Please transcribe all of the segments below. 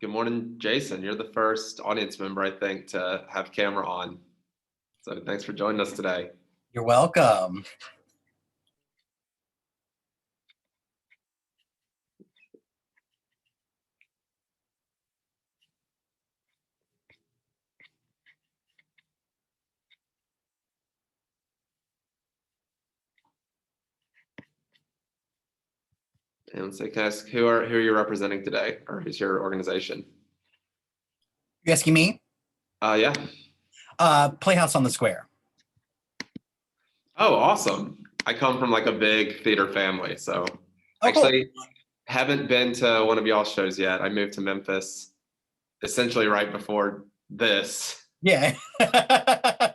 Good morning, Jason. You're the first audience member, I think, to have camera on. So thanks for joining us today. You're welcome. And so can I ask who are you representing today, or who's your organization? You asking me? Yeah. Playhouse on the Square. Oh, awesome. I come from like a big theater family, so actually haven't been to one of y'all's shows yet. I moved to Memphis essentially right before this. Yeah. I'm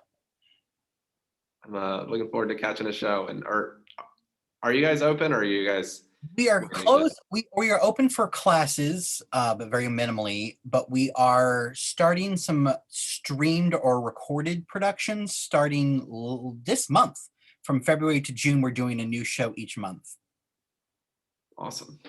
looking forward to catching a show. And are you guys open, or are you guys? We are closed. We are open for classes, but very minimally. But we are starting some streamed or recorded productions starting this month. From February to June, we're doing a new show each month. Awesome.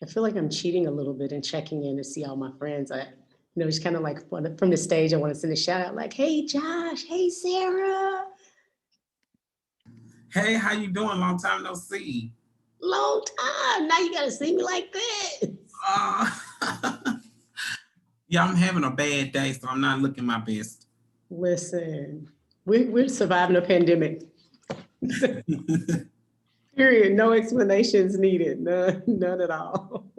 I feel like I'm cheating a little bit and checking in to see all my friends. It's kind of like from the stage, I want to send a shout out like, hey, Josh, hey, Sarah. Hey, how you doing? Long time no see. Long time. Now you got to see me like this. Yeah, I'm having a bad day, so I'm not looking my best. Listen, we're surviving a pandemic. Period. No explanations needed. None at all.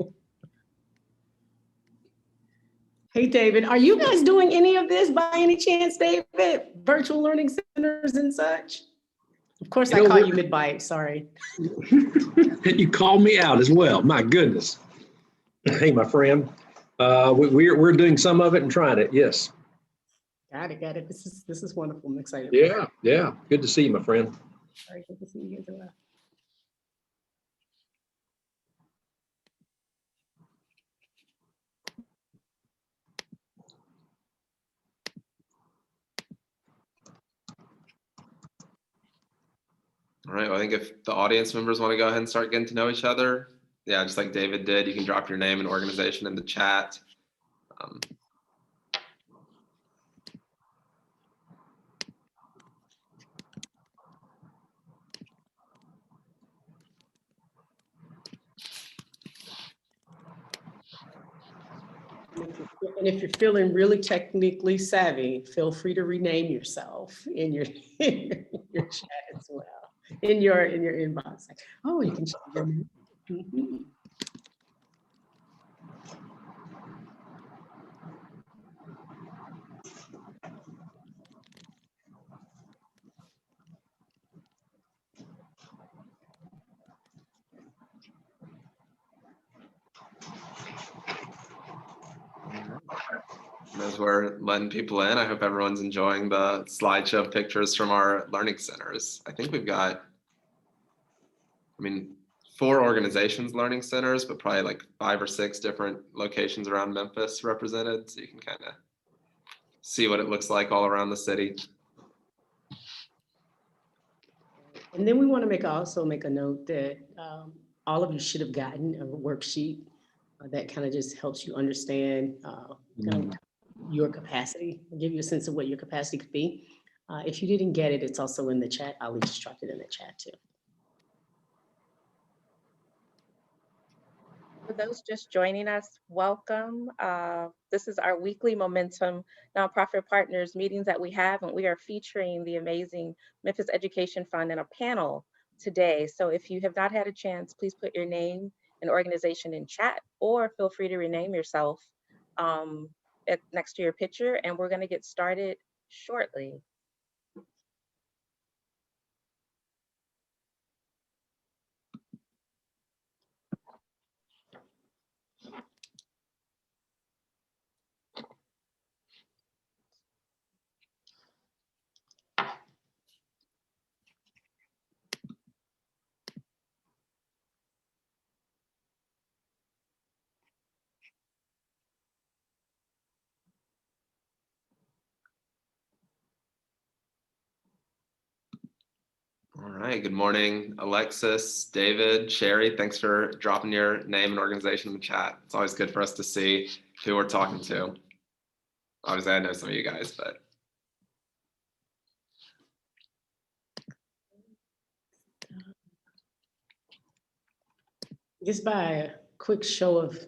Hey, David, are you guys doing any of this by any chance, David? Virtual learning centers and such? Of course, I caught you mid-bite, sorry. You called me out as well, my goodness. Hey, my friend, we're doing some of it and trying it, yes. Got it. This is wonderful, I'm excited. Yeah, good to see you, my friend. All right, good to see you as well. All right, well, I think if the audience members want to go ahead and start getting to know each other, yeah, just like David did, you can drop your name and organization in the chat. And if you're feeling really technically savvy, feel free to rename yourself in your chat as well, in your inbox. Oh, you can change your name. Mm-hmm. And as we're letting people in, I hope everyone's enjoying the slideshow pictures from our learning centers. I think we've got, 4 organizations learning centers, but probably like 5 or 6 different locations around Memphis represented. So you can kind of see what it looks like all around the city. And then we want to also make a note that all of you should have gotten a worksheet that kind of just helps you understand your capacity, give you a sense of what your capacity could be. If you didn't get it, it's also in the chat. Ali just dropped it in the chat too. For those just joining us, welcome. This is our weekly Momentum Nonprofit Partners meetings that we have, and we are featuring the amazing Memphis Education Fund in a panel today. So if you have not had a chance, please put your name and organization in chat, or feel free to rename yourself next to your picture, and we're going to get started shortly. right, good morning, Alexis, David, Sherry. Thanks for dropping your name and organization in the chat. It's always good for us to see who we're talking to. Obviously, I know some of you guys, but Just by a quick show of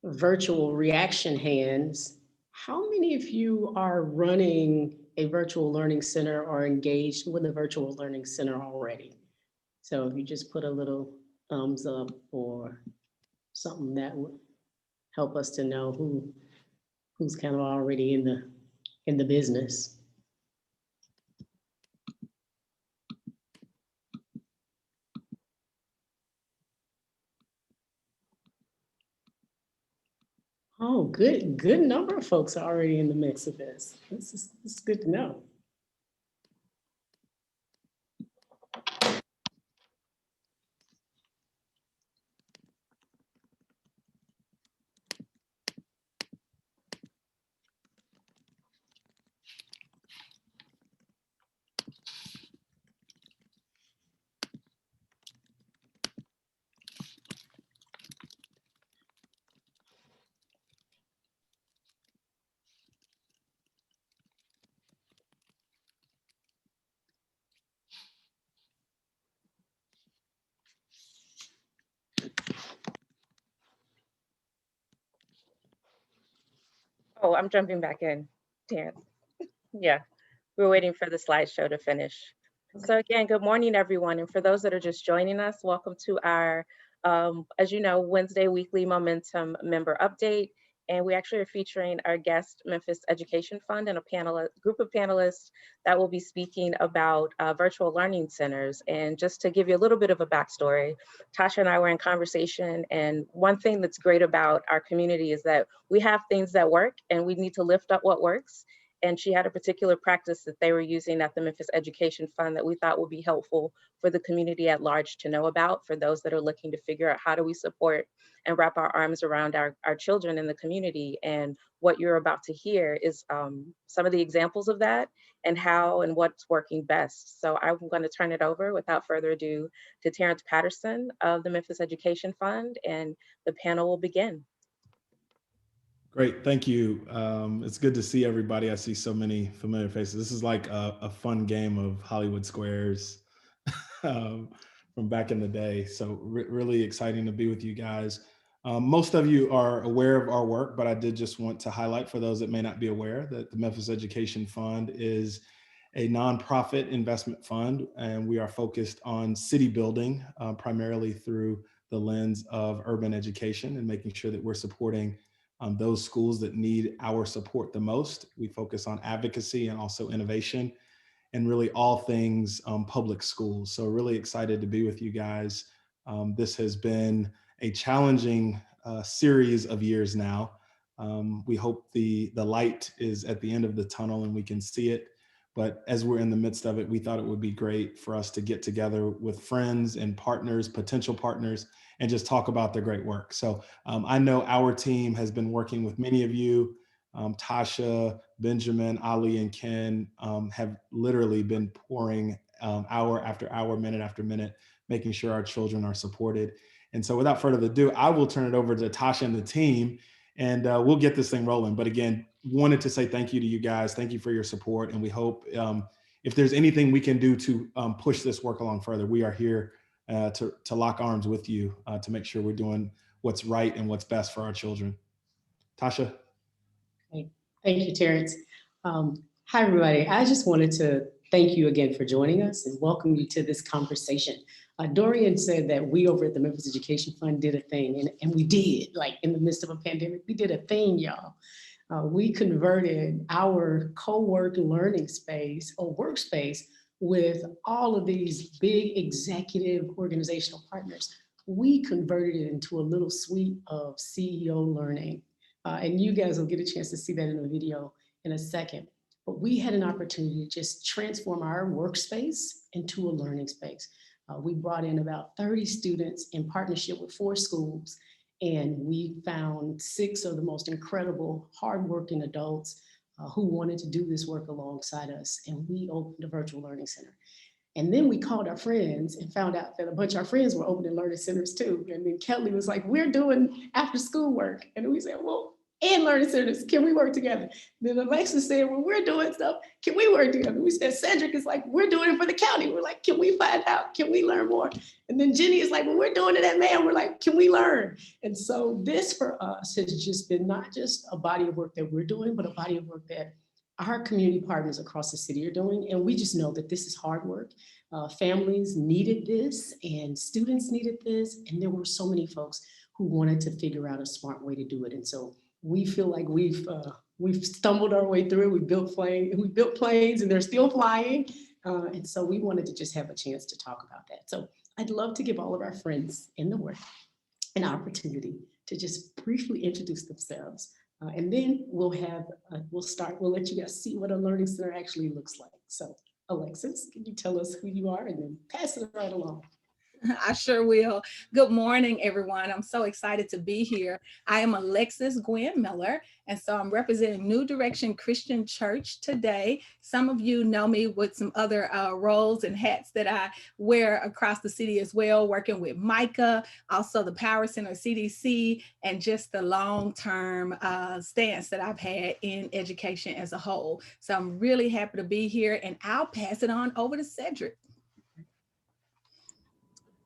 virtual reaction hands, how many of you are running a virtual learning center or engaged with a virtual learning center already? So if you just put a little thumbs up or something, that would help us to know who's kind of already in the business. Oh, good number of folks are already in the mix of this. This is good to know. Oh, I'm jumping back in, Terrence. Yeah, we're waiting for the slideshow to finish. So again, good morning, everyone. And for those that are just joining us, welcome to our, as you know, Wednesday weekly Momentum member update. And we actually are featuring our guest, Memphis Education Fund, and a group of panelists that will be speaking about virtual learning centers. And just to give you a little bit of a backstory, Tasha and I were in conversation, and one thing that's great about our community is that we have things that work and we need to lift up what works. And she had a particular practice that they were using at the Memphis Education Fund that we thought would be helpful for the community at large to know about, for those that are looking to figure out how do we support and wrap our arms around our children in the community. And what you're about to hear is some of the examples of that and how and what's working best. So I'm going to turn it over without further ado to Terrence Patterson of the Memphis Education Fund, and the panel will begin. Great, thank you. It's good to see everybody. I see so many familiar faces. This is like a fun game of Hollywood Squares from back in the day. So really exciting to be with you guys. Most of you are aware of our work, but I did just want to highlight for those that may not be aware that the Memphis Education Fund is a nonprofit investment fund, and we are focused on city building, primarily through the lens of urban education and making sure that we're supporting those schools that need our support the most. We focus on advocacy and also innovation and really all things public schools. So really excited to be with you guys. This has been a challenging series of years now. We hope the light is at the end of the tunnel and we can see it. But as we're in the midst of it, we thought it would be great for us to get together with friends and partners, potential partners, and just talk about their great work. So I know our team has been working with many of you. Tasha, Benjamin, Ali, and Ken have literally been pouring hour after hour, minute after minute, making sure our children are supported. And so without further ado, I will turn it over to Tasha and the team, and we'll get this thing rolling. But again, wanted to say thank you to you guys. Thank you for your support. And we hope if there's anything we can do to push this work along further, we are here to lock arms with you to make sure we're doing what's right and what's best for our children. Tasha. Okay. Thank you, Terrence. Hi, everybody. I just wanted to thank you again for joining us and welcome you to this conversation. Dorian said that we over at the Memphis Education Fund did a thing, and we did, like in the midst of a pandemic, we did a thing, y'all. We converted our co-work learning space or workspace with all of these big executive organizational partners. We converted it into a little suite of CEO learning. And you guys will get a chance to see that in the video in a second. But we had an opportunity to just transform our workspace into a learning space. We brought in about 30 students in partnership with 4 schools, and we found 6 of the most incredible, hardworking adults who wanted to do this work alongside us. And we opened a virtual learning center. And then we called our friends and found out that a bunch of our friends were opening learning centers too. And then Kelly was like, we're doing after school work. And we said, well, and learning centers, can we work together? Then Alexis said, well, we're doing stuff, can we work together? We said, Cedric is like, we're doing it for the county. We're like, can we find out? Can we learn more? And then Jenny is like, well, we're doing it at MAM. We're like, can we learn? And so this for us has just been not just a body of work that we're doing, but a body of work that our community partners across the city are doing. And we just know that this is hard work. Families needed this and students needed this. And there were so many folks who wanted to figure out a smart way to do it. And so we feel like we've stumbled our way through. We built planes and they're still flying. And so we wanted to just have a chance to talk about that. So I'd love to give all of our friends in the work an opportunity to just briefly introduce themselves. And then we'll let you guys see what a learning center actually looks like. So Alexis, can you tell us who you are and then pass it right along? I sure will. Good morning, everyone. I'm so excited to be here. I am Alexis Gwen Miller, and so I'm representing New Direction Christian Church today. Some of you know me with some other roles and hats that I wear across the city as well, working with Micah, also the Power Center CDC, and just the long-term stance that I've had in education as a whole. So I'm really happy to be here, and I'll pass it on over to Cedric.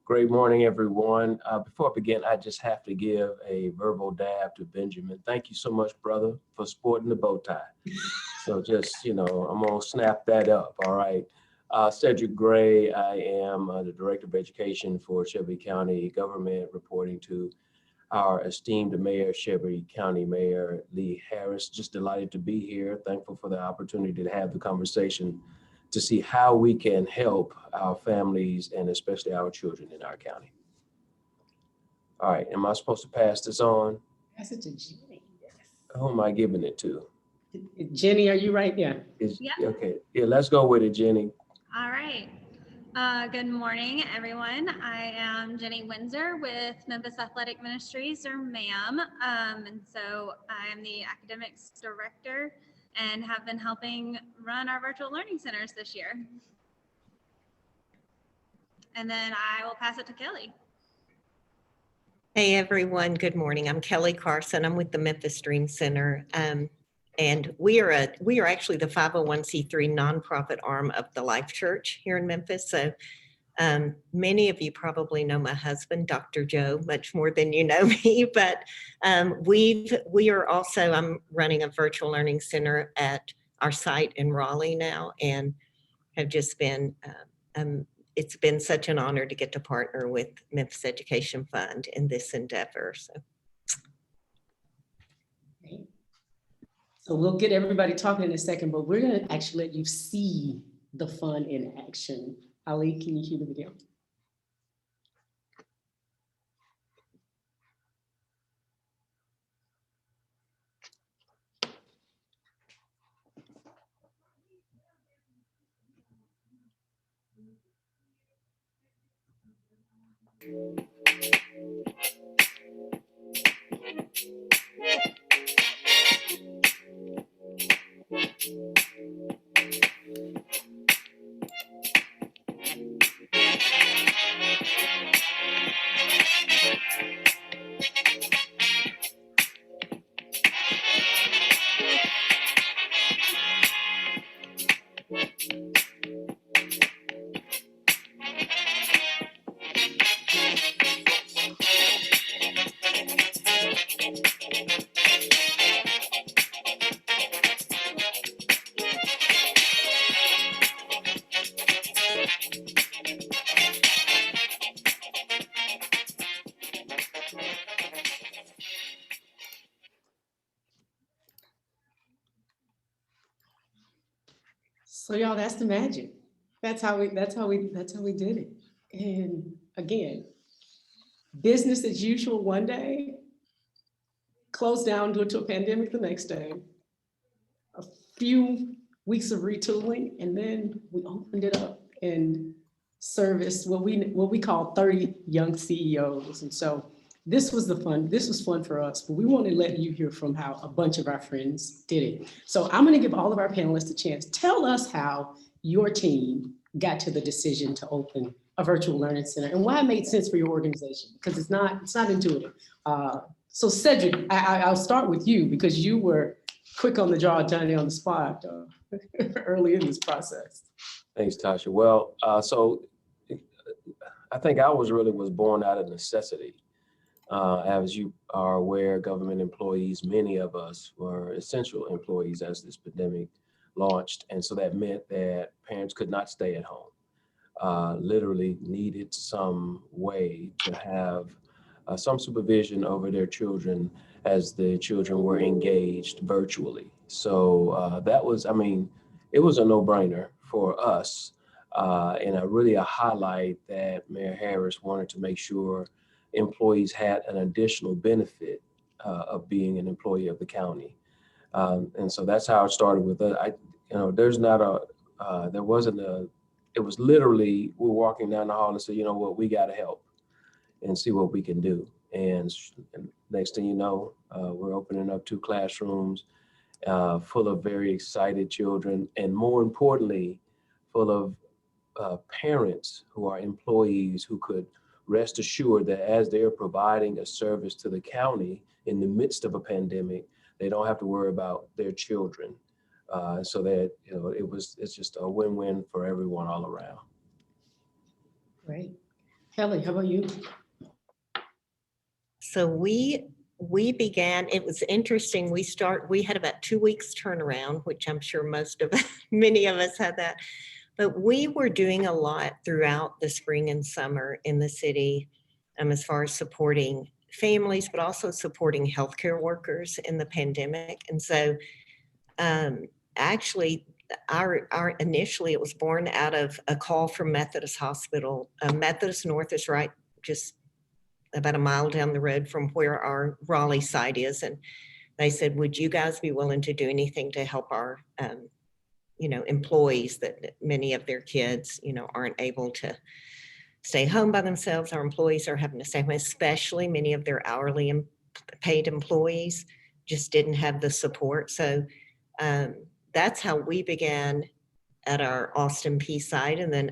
Great morning, everyone. Before I begin, I just have to give a verbal dab to Benjamin. Thank you so much, brother, for sporting the bow tie. So just, I'm gonna snap that up, all right? Cedric Gray, I am the Director of Education for Shelby County Government, reporting to our esteemed Mayor, Shelby County Mayor Lee Harris. Just delighted to be here. Thankful for the opportunity to have the conversation to see how we can help our families and especially our children in our county. All right, am I supposed to pass this on? Pass it to Jenny. Yes. Who am I giving it to? Jenny, are you right? Yeah. Yeah. Okay, yeah, let's go with it, Jenny. All right. Good morning, everyone. I am Jenny Windsor with Memphis Athletic Ministries, or MAM. And so I'm the academics director and have been helping run our virtual learning centers this year. And then I will pass it to Kelly. Hey everyone, good morning. I'm Kelly Carson. I'm with the Memphis Dream Center. And we are actually the 501c3 nonprofit arm of the Life Church here in Memphis. So many of you probably know my husband, Dr. Joe, much more than you know me, but I'm running a virtual learning center at our site in Raleigh now, and have just been, it's been such an honor to get to partner with Memphis Education Fund in this endeavor. So we'll get everybody talking in a second, but we're going to actually let you see the fun in action. Ali, can you cue the video? So y'all, that's the magic. That's how we did it. And again, business as usual one day, closed down due to a pandemic the next day, a few weeks of retooling, and then we opened it up and serviced what we call 30 young CEOs. And so this was fun for us, but we want to let you hear from how a bunch of our friends did it. So I'm going to give all of our panelists a chance. Tell us how your team got to the decision to open a virtual learning center and why it made sense for your organization, because it's not intuitive. So Cedric, I'll start with you because you were quick on the draw, Johnny on the spot early in this process. Thanks, Tasha. Well, so I think ours really was born out of necessity. As you are aware, government employees, many of us were essential employees as this pandemic launched. And so that meant that parents could not stay at home, literally needed some way to have some supervision over their children as the children were engaged virtually. So that was, I mean, it was a no-brainer for us. And really a highlight that Mayor Harris wanted to make sure employees had an additional benefit of being an employee of the county. And so that's how it started with it. There's not there wasn't it was literally, we're walking down the hall and say, you know what, we got to help and see what we can do. And next thing you know, we're opening up 2 classrooms full of very excited children, and more importantly, full of parents who are employees who could rest assured that as they're providing a service to the county in the midst of a pandemic, they don't have to worry about their children. So that, it's just a win-win for everyone all around. Great. Kelly, how about you? So we began, it was interesting. We had about 2 weeks turnaround, which I'm sure many of us had that. But we were doing a lot throughout the spring and summer in the city as far as supporting families, but also supporting healthcare workers in the pandemic. And so actually, our initially, it was born out of a call from Methodist Hospital. Methodist North is right just about a mile down the road from where our Raleigh site is. And they said, would you guys be willing to do anything to help our employees that many of their kids, aren't able to stay home by themselves. Our employees are having to stay home, especially many of their hourly paid employees just didn't have the support. So that's how we began at our Austin P site. And then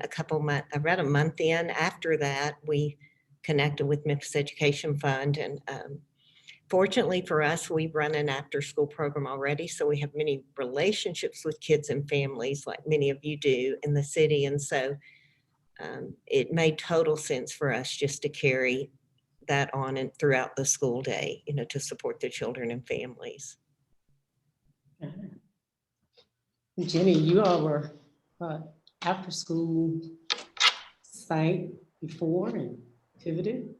about a month in after that, we connected with Memphis Education Fund. And fortunately for us, we run an after-school program already. So we have many relationships with kids and families like many of you do in the city. And so it made total sense for us just to carry that on and throughout the school day, to support the children and families. Jenny, you all were after school site before and pivoted.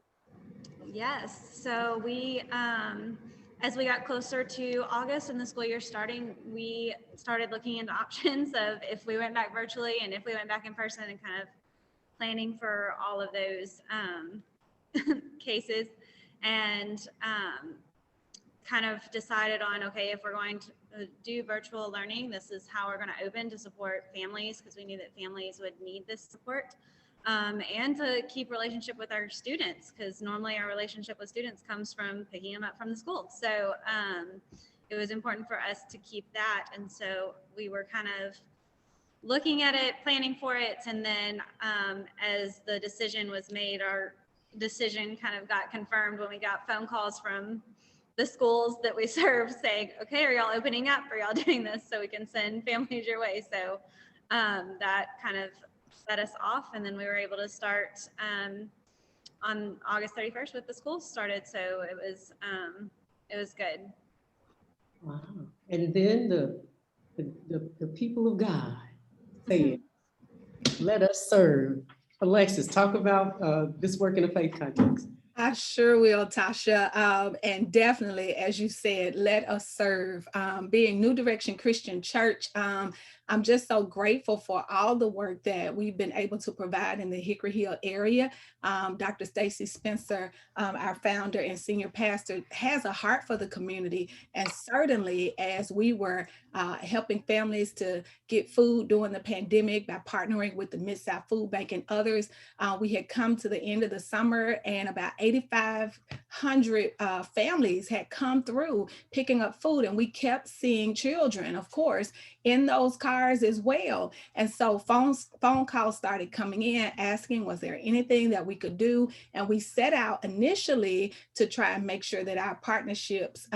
Yes, so we, as we got closer to August and the school year starting, we started looking into options of if we went back virtually and if we went back in person, and kind of planning for all of those cases, and kind of decided on, okay, if we're going to do virtual learning, this is how we're going to open to support families, because we knew that families would need this support. And to keep relationship with our students, because normally our relationship with students comes from picking them up from the school. So it was important for us to keep that. And so we were kind of looking at it, planning for it. And then as the decision was made, our decision kind of got confirmed when we got phone calls from the schools that we serve saying, okay, are y'all opening up? Are y'all doing this so we can send families your way? So that kind of set us off, and then we were able to start on August 31st with the schools started. So it was good. Wow. And then the people of God said, let us serve. Alexis, talk about this work in a faith context. I sure will, Tasha. And definitely, as you said, let us serve. Being New Direction Christian Church, I'm just so grateful for all the work that we've been able to provide in the Hickory Hill area. Dr. Stacy Spencer, our founder and senior pastor, has a heart for the community. And certainly as we were helping families to get food during the pandemic by partnering with the Mid-South Food Bank and others, we had come to the end of the summer and about 8,500 families had come through picking up food, and we kept seeing children, of course, in those cars as well. And so phone calls started coming in asking, was there anything that we could do? And we set out initially to try and make sure that our partnerships,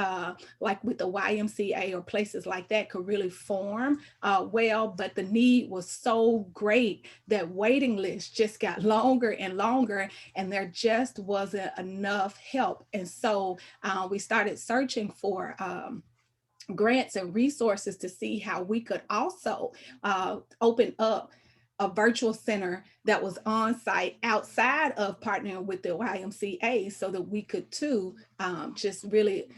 like with the YMCA or places like that, could really form well. But the need was so great that waiting lists just got longer and longer, and there just wasn't enough help. And so we started searching for grants and resources to see how we could also open up a virtual center that was on site outside of partnering with the YMCA, so that we could too just really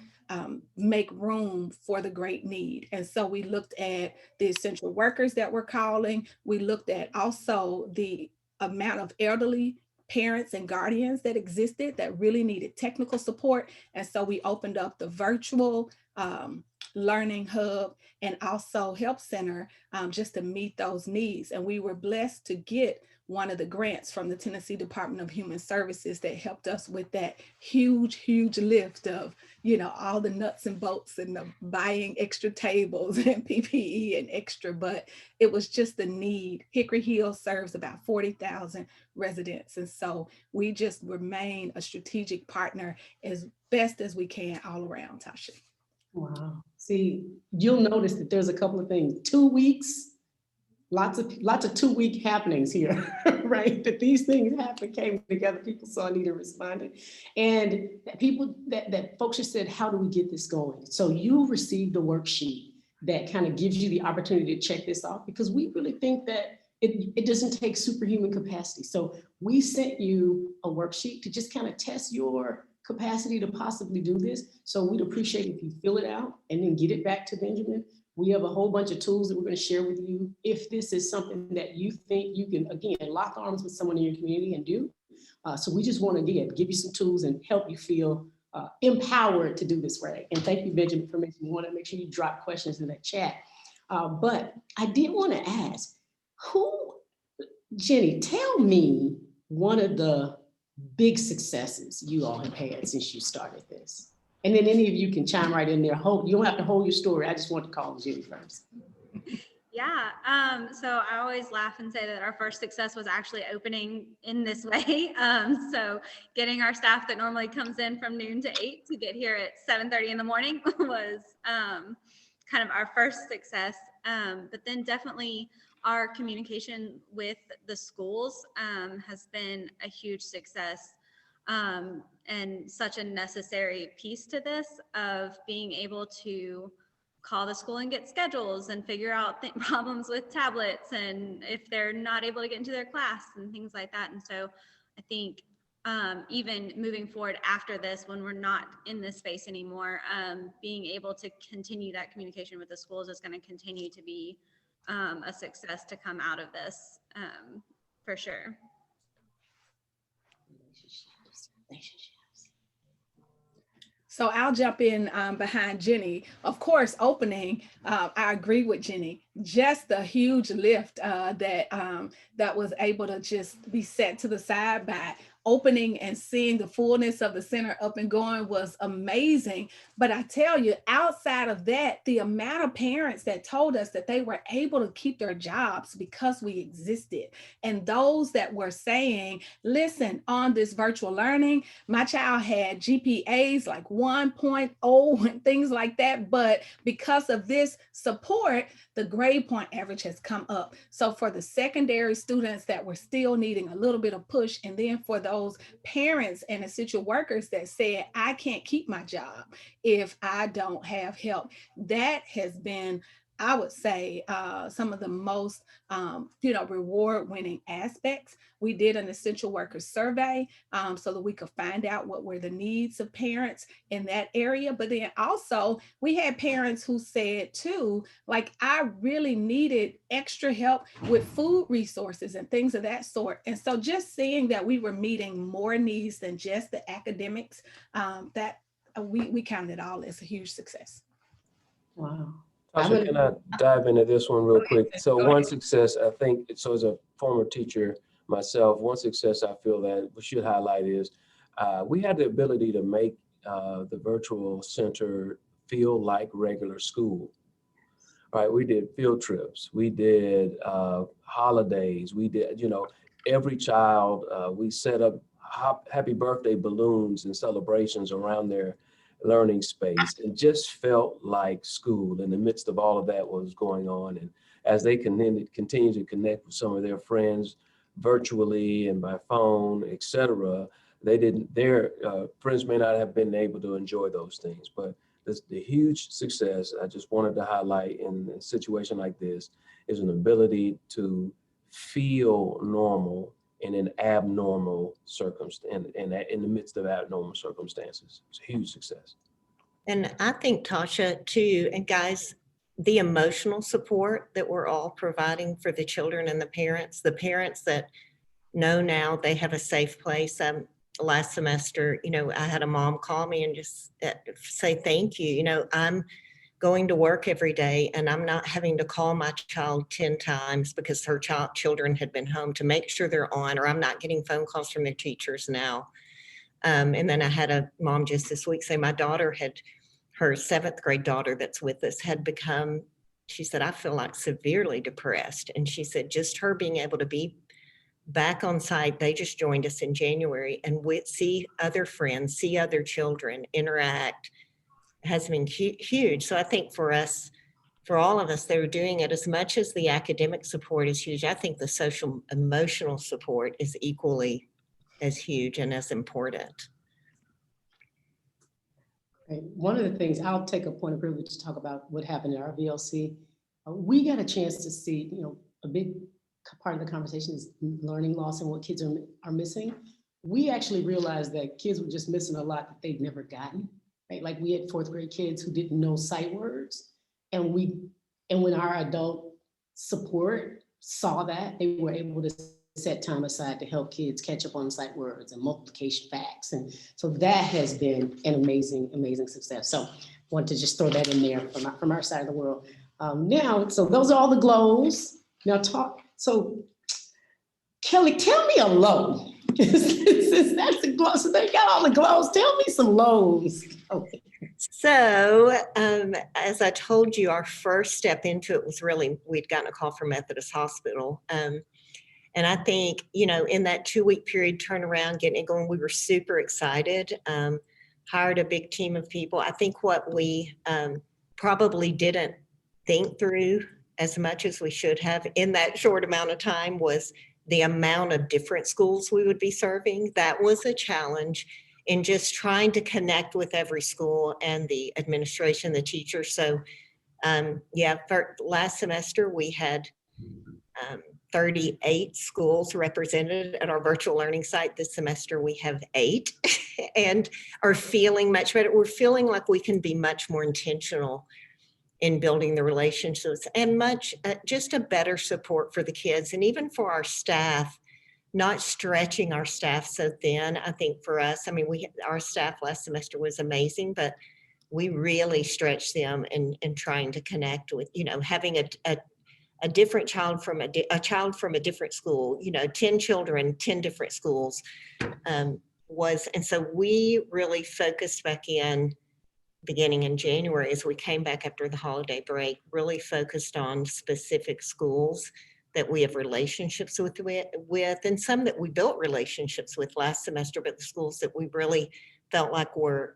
make room for the great need. And so we looked at the essential workers that we're calling. We looked at also the amount of elderly parents and guardians that existed that really needed technical support. And so we opened up the virtual learning hub and also help center just to meet those needs. And we were blessed to get one of the grants from the Tennessee Department of Human Services that helped us with that huge lift of, all the nuts and bolts and the buying extra tables and PPE and extra, but it was just the need. Hickory Hill serves about 40,000 residents. And so we just remain a strategic partner as best as we can all around, Tasha. Wow. See, you'll notice that there's a couple of things. 2 weeks, lots of 2-week happenings here, right? That these things came together. People saw a need and responded, and that folks just said, "How do we get this going?" So you received a worksheet that kind of gives you the opportunity to check this off, because we really think that it doesn't take superhuman capacity. So we sent you a worksheet to just kind of test your capacity to possibly do this. So we'd appreciate if you fill it out and then get it back to Benjamin. We have a whole bunch of tools that we're going to share with you. If this is something that you think you can, again, lock arms with someone in your community and do. So we just want to, again, give you some tools and help you feel empowered to do this, right? And thank you, Benjamin, for making me want to make sure you drop questions in that chat. But I did want to ask, Jenny, tell me one of the big successes you all have had since you started this. And then any of you can chime right in there. You don't have to hold your story. I just want to call Jenny first. Yeah, so I always laugh and say that our first success was actually opening in this way. So getting our staff that normally comes in from noon to 8 to get here at 7:30 in the morning was kind of our first success. But then definitely our communication with the schools has been a huge success, and such a necessary piece to this, of being able to call the school and get schedules and figure out problems with tablets, and if they're not able to get into their class and things like that. And so I think even moving forward after this, when we're not in this space anymore, being able to continue that communication with the schools is going to continue to be a success to come out of this, for sure. So I'll jump in behind Jenny. Of course, opening, I agree with Jenny. Just the huge lift that was able to just be set to the side by opening and seeing the fullness of the center up and going was amazing. But I tell you, outside of that, the amount of parents that told us that they were able to keep their jobs because we existed, and those that were saying, listen, on this virtual learning, my child had GPAs like 1.0 and things like that, but because of this support, the grade point average has come up. So for the secondary students that were still needing a little bit of push, and then for those parents and essential workers that said, I can't keep my job if I don't have help, that has been, I would say, some of the most, reward-winning aspects. We did an essential workers survey so that we could find out what were the needs of parents in that area. But then also we had parents who said too, like, I really needed extra help with food resources and things of that sort. And so just seeing that we were meeting more needs than just the academics, that we count it all as a huge success. Wow. Tasha, can I dive into this one real quick? So one success, I think, so as a former teacher myself, one success I feel that we should highlight is we had the ability to make the virtual center feel like regular school. right? We did field trips, we did holidays, we did, you know, every child, we set up happy birthday balloons and celebrations around their learning space. It just felt like school in the midst of all of that was going on. And as they continue to connect with some of their friends virtually and by phone, et cetera, their friends may not have been able to enjoy those things, but the huge success I just wanted to highlight in a situation like this is an ability to feel normal in an abnormal circumstance, in the midst of abnormal circumstances. It's a huge success. And I think, Tasha, too, and guys, the emotional support that we're all providing for the children and the parents that know now they have a safe place. Last semester, you know, I had a mom call me and just say, thank you. You know, I'm going to work every day and I'm not having to call my child 10 times because her children had been home to make sure they're on, or I'm not getting phone calls from their teachers now. And then I had a mom just this week say my daughter her 7th grade daughter that's with us had become, she said, I feel like severely depressed. And she said, just her being able to be back on site, they just joined us in January, and we see other friends, see other children, interact, has been huge. So I think for us, for all of us, they were doing it as much as the academic support is huge. I think the social emotional support is equally as huge and as important. Right. One of the things, I'll take a point of privilege to talk about what happened at our VLC. We got a chance to see, you know, a big part of the conversation is learning loss and what kids are missing. We actually realized that kids were just missing a lot that they'd never gotten, right? Like we had 4th grade kids who didn't know sight words. And when our adult support saw that, they were able to set time aside to help kids catch up on sight words and multiplication facts. And so that has been an amazing, amazing success. So I want to just throw that in there from our side of the world. Now, so those are all the glows. Now so Kelly, tell me a low. Since that's the glow, so they got all the glows. Tell me some lows. Okay. So as I told you, our first step into it was really, we'd gotten a call from Methodist Hospital. And I think, you know, in that 2-week period, turnaround, getting it going, we were super excited, hired a big team of people. I think what we probably didn't think through as much as we should have in that short amount of time was the amount of different schools we would be serving. That was a challenge in just trying to connect with every school and the administration, the teachers. So for last semester, we had 38 schools represented at our virtual learning site. This semester we have 8 and are feeling much better. We're feeling like we can be much more intentional in building the relationships and just a better support for the kids and even for our staff, not stretching our staff so thin. I think for us, I mean, our staff last semester was amazing, but we really stretched them in trying to connect with, you know, having a different child from a child from a different school, you know, 10 children, 10 different schools and so we really focused back in beginning in January as we came back after the holiday break, really focused on specific schools that we have relationships with and some that we built relationships with last semester, but the schools that we really felt like were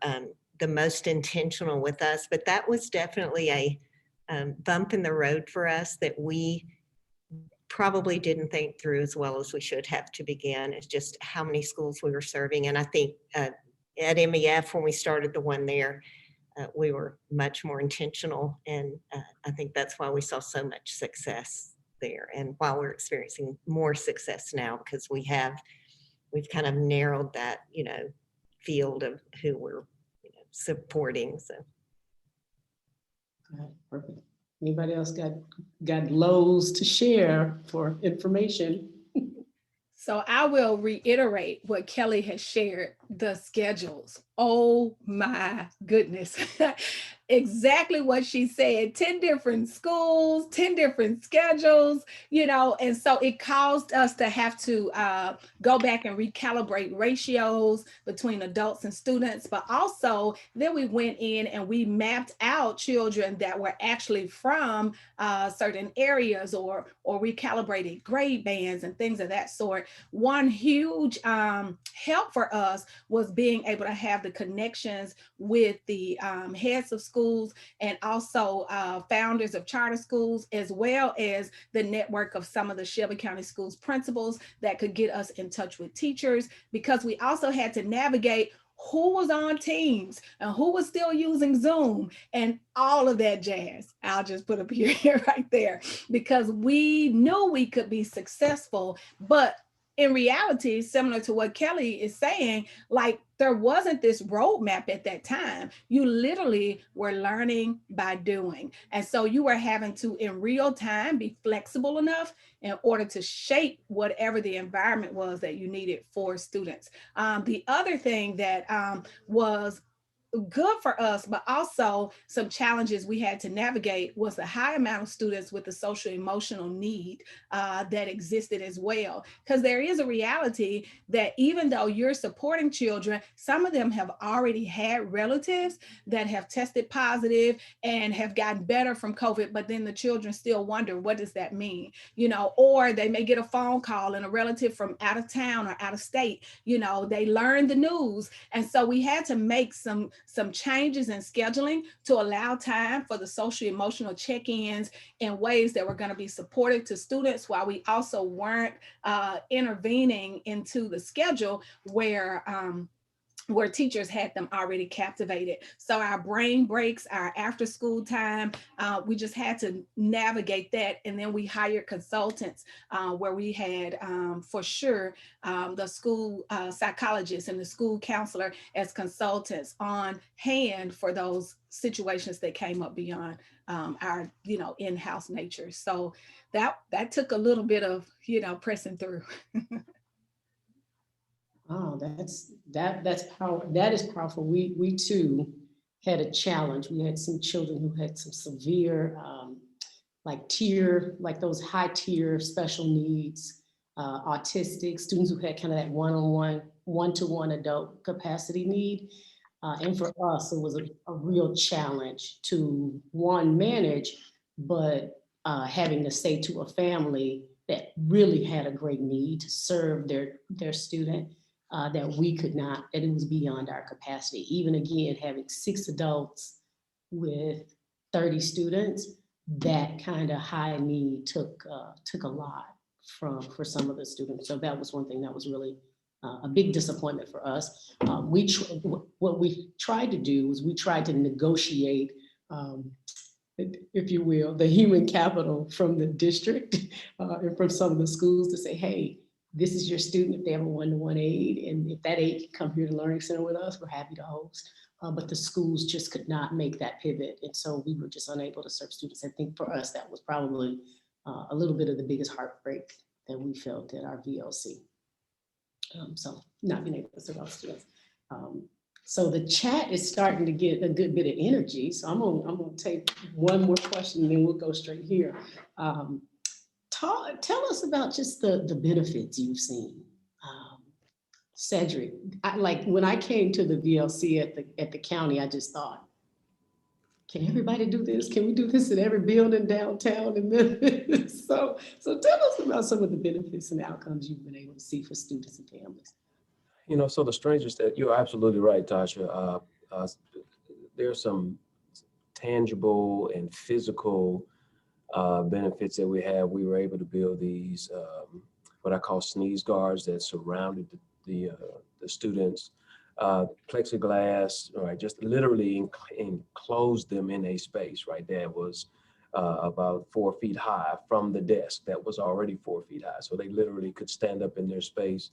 the most intentional with us. But that was definitely a bump in the road for us that we probably didn't think through as well as we should have to begin. It's just how many schools we were serving. And I think at MEF, when we started the one there, we were much more intentional. And I think that's why we saw so much success there and why we're experiencing more success now, because we've kind of narrowed that, you know, field of who we're supporting. So. Perfect. Anybody else got lows to share for information? So I will reiterate what Kelly has shared, the schedules. Oh my goodness. exactly what she said, 10 different schools, 10 different schedules, and so it caused us to have to go back and recalibrate ratios between adults and students. But also then we went in and we mapped out children that were actually from certain areas, or recalibrated grade bands and things of that sort. One huge help for us was being able to have the connections with the heads of schools, and also founders of charter schools, as well as the network of some of the Shelby County Schools principals that could get us in touch with teachers, because we also had to navigate who was on Teams and who was still using Zoom and all of that jazz. I'll just put a period right there, because we knew we could be successful, but in reality, similar to what Kelly is saying, like there wasn't this roadmap at that time. You literally were learning by doing. And so you were having to, in real time, be flexible enough in order to shape whatever the environment was that you needed for students. The other thing that was good for us, but also some challenges we had to navigate, was the high amount of students with the social emotional need that existed as well. Because there is a reality that even though you're supporting children, some of them have already had relatives that have tested positive and have gotten better from COVID, but then the children still wonder, what does that mean? Or they may get a phone call and a relative from out of town or out of state, they learn the news. And so we had to make some changes in scheduling to allow time for the social emotional check-ins in ways that were going to be supportive to students, while we also weren't intervening into the schedule where teachers had them already captivated. So our brain breaks, our after school time, we just had to navigate that. And then we hired consultants where we had for sure the school psychologist and the school counselor as consultants on hand for those situations that came up beyond our in-house nature. So that took a little bit of pressing through. Oh, that's power. That is powerful. We too had a challenge. We had some children who had some severe, like those high tier special needs, autistic students who had kind of that one-to-one adult capacity need. And for us, it was a real challenge to manage, but having to say to a family that really had a great need to serve their student, that we could not, that it was beyond our capacity. Even again, having 6 adults with 30 students, that kind of high need took a lot for some of the students. So that was one thing that was really a big disappointment for us. What we tried to do was we tried to negotiate, if you will, the human capital from the district and from some of the schools to say, hey, this is your student if they have a one-to-one aide, and if that aide can come here to Learning Center with us, we're happy to host. But the schools just could not make that pivot. And so we were just unable to serve students. I think for us, that was probably a little bit of the biggest heartbreak that we felt at our VLC. So not being able to serve our students. So the chat is starting to get a good bit of energy. So I'm gonna take one more question and then we'll go straight here. Tell us about just the benefits you've seen. Cedric, like when I came to the VLC at the county, I just thought, can everybody do this? Can we do this in every building downtown in Memphis? So tell us about some of the benefits and outcomes you've been able to see for students and families. So the strangers that you're absolutely right, Tasha. There's some tangible and physical benefits that we have. We were able to build these what I call sneeze guards that surrounded the students, plexiglass, right? Just literally enclosed them in a space, right? That was about 4 feet high from the desk that was already 4 feet high. So they literally could stand up in their space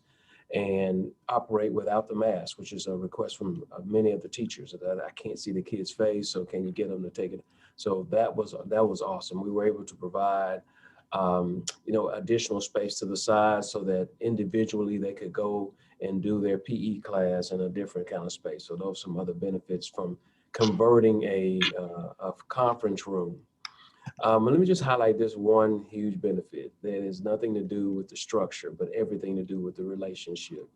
and operate without the mask, which is a request from many of the teachers that I can't see the kid's face, so can you get them to take it? So that was awesome. We were able to provide additional space to the side so that individually they could go and do their PE class in a different kind of space. So those are some other benefits from converting a conference room. Let me just highlight this one huge benefit that has nothing to do with the structure, but everything to do with the relationship.